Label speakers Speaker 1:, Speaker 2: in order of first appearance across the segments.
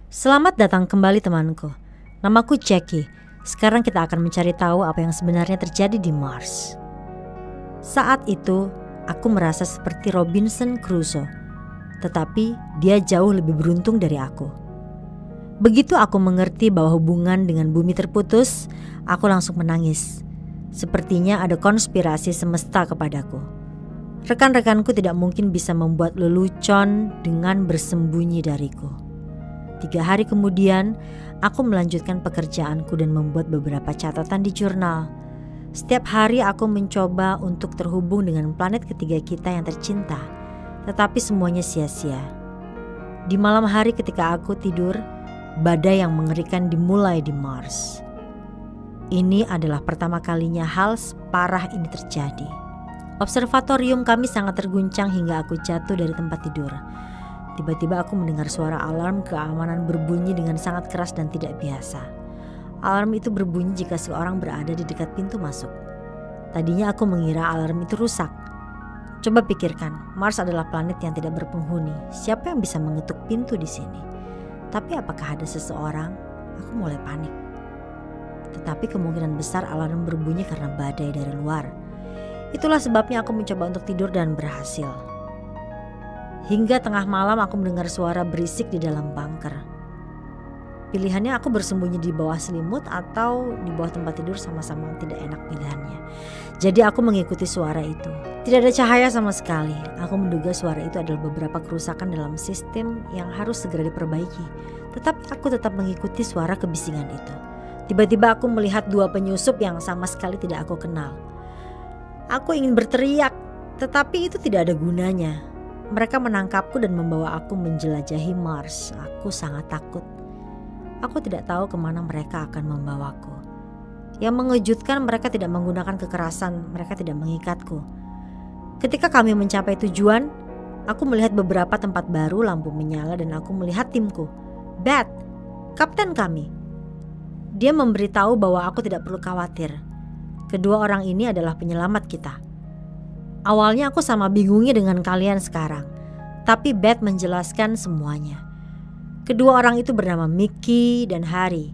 Speaker 1: Selamat datang kembali temanku. Namaku Jackie. Sekarang kita akan mencari tahu apa yang sebenarnya terjadi di Mars. Saat itu, aku merasa seperti Robinson Crusoe. Tetapi dia jauh lebih beruntung dari aku. Begitu aku mengerti bahwa hubungan dengan bumi terputus, aku langsung menangis. Sepertinya ada konspirasi semesta kepadaku. Rekan-rekanku tidak mungkin bisa membuat lelucon dengan bersembunyi dariku. 3 hari kemudian, aku melanjutkan pekerjaanku dan membuat beberapa catatan di jurnal. Setiap hari aku mencoba untuk terhubung dengan planet ketiga kita yang tercinta, tetapi semuanya sia-sia. Di malam hari ketika aku tidur, badai yang mengerikan dimulai di Mars. Ini adalah pertama kalinya hal separah ini terjadi. Observatorium kami sangat terguncang hingga aku jatuh dari tempat tidur. Tiba-tiba aku mendengar suara alarm keamanan berbunyi dengan sangat keras dan tidak biasa. Alarm itu berbunyi jika seorang berada di dekat pintu masuk. Tadinya aku mengira alarm itu rusak. Coba pikirkan, Mars adalah planet yang tidak berpenghuni. Siapa yang bisa mengetuk pintu di sini? Tapi apakah ada seseorang? Aku mulai panik. Tetapi kemungkinan besar alarm berbunyi karena badai dari luar. Itulah sebabnya aku mencoba untuk tidur dan berhasil. Hingga tengah malam aku mendengar suara berisik di dalam bunker. Pilihannya aku bersembunyi di bawah selimut atau di bawah tempat tidur, sama-sama tidak enak pilihannya. Jadi aku mengikuti suara itu. Tidak ada cahaya sama sekali. Aku menduga suara itu adalah beberapa kerusakan dalam sistem yang harus segera diperbaiki. Tetapi aku tetap mengikuti suara kebisingan itu. Tiba-tiba aku melihat 2 penyusup yang sama sekali tidak aku kenal. Aku ingin berteriak, tetapi itu tidak ada gunanya. Mereka menangkapku dan membawa aku menjelajahi Mars. Aku sangat takut. Aku tidak tahu kemana mereka akan membawaku. Yang mengejutkan, mereka tidak menggunakan kekerasan. Mereka tidak mengikatku. Ketika kami mencapai tujuan, aku melihat beberapa tempat baru, lampu menyala, dan aku melihat timku. Beth, kapten kami. Dia memberitahu bahwa aku tidak perlu khawatir. Kedua orang ini adalah penyelamat kita. Awalnya aku sama bingungnya dengan kalian sekarang, tapi Beth menjelaskan semuanya. Kedua orang itu bernama Mickey dan Harry.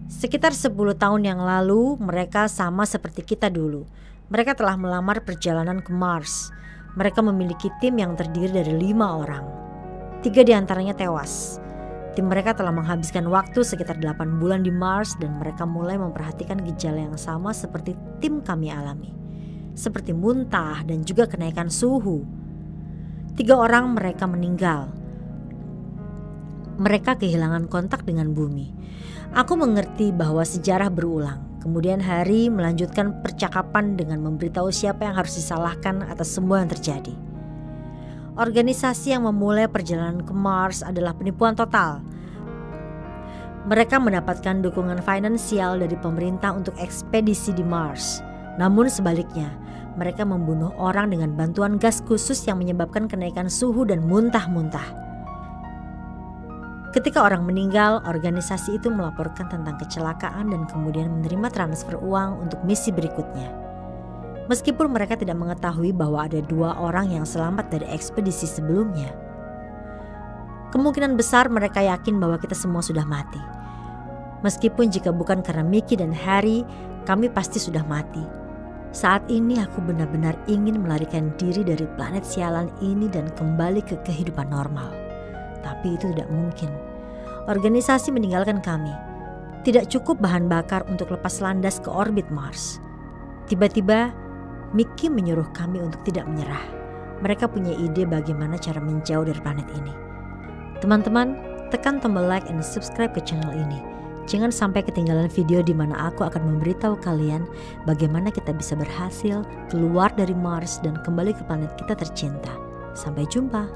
Speaker 1: Sekitar 10 tahun yang lalu mereka sama seperti kita dulu. Mereka telah melamar perjalanan ke Mars. Mereka memiliki tim yang terdiri dari 5 orang. 3 diantaranya tewas. Tim mereka telah menghabiskan waktu sekitar 8 bulan di Mars dan mereka mulai memperhatikan gejala yang sama seperti tim kami alami. Seperti muntah dan juga kenaikan suhu. 3 orang mereka meninggal. Mereka kehilangan kontak dengan bumi. Aku mengerti bahwa sejarah berulang. Kemudian Harry melanjutkan percakapan dengan memberitahu siapa yang harus disalahkan atas semua yang terjadi. Organisasi yang memulai perjalanan ke Mars adalah penipuan total. Mereka mendapatkan dukungan finansial dari pemerintah untuk ekspedisi di Mars. Namun sebaliknya, mereka membunuh orang dengan bantuan gas khusus yang menyebabkan kenaikan suhu dan muntah-muntah. Ketika orang meninggal, organisasi itu melaporkan tentang kecelakaan dan kemudian menerima transfer uang untuk misi berikutnya. Meskipun mereka tidak mengetahui bahwa ada 2 orang yang selamat dari ekspedisi sebelumnya. Kemungkinan besar mereka yakin bahwa kita semua sudah mati. Meskipun jika bukan karena Mickey dan Harry, kami pasti sudah mati. Saat ini aku benar-benar ingin melarikan diri dari planet sialan ini dan kembali ke kehidupan normal. Tapi itu tidak mungkin. Organisasi meninggalkan kami. Tidak cukup bahan bakar untuk lepas landas ke orbit Mars. Tiba-tiba, Mickey menyuruh kami untuk tidak menyerah. Mereka punya ide bagaimana cara menjauh dari planet ini. Teman-teman, tekan tombol like and subscribe ke channel ini. Jangan sampai ketinggalan video di mana aku akan memberitahu kalian bagaimana kita bisa berhasil keluar dari Mars dan kembali ke planet kita tercinta. Sampai jumpa.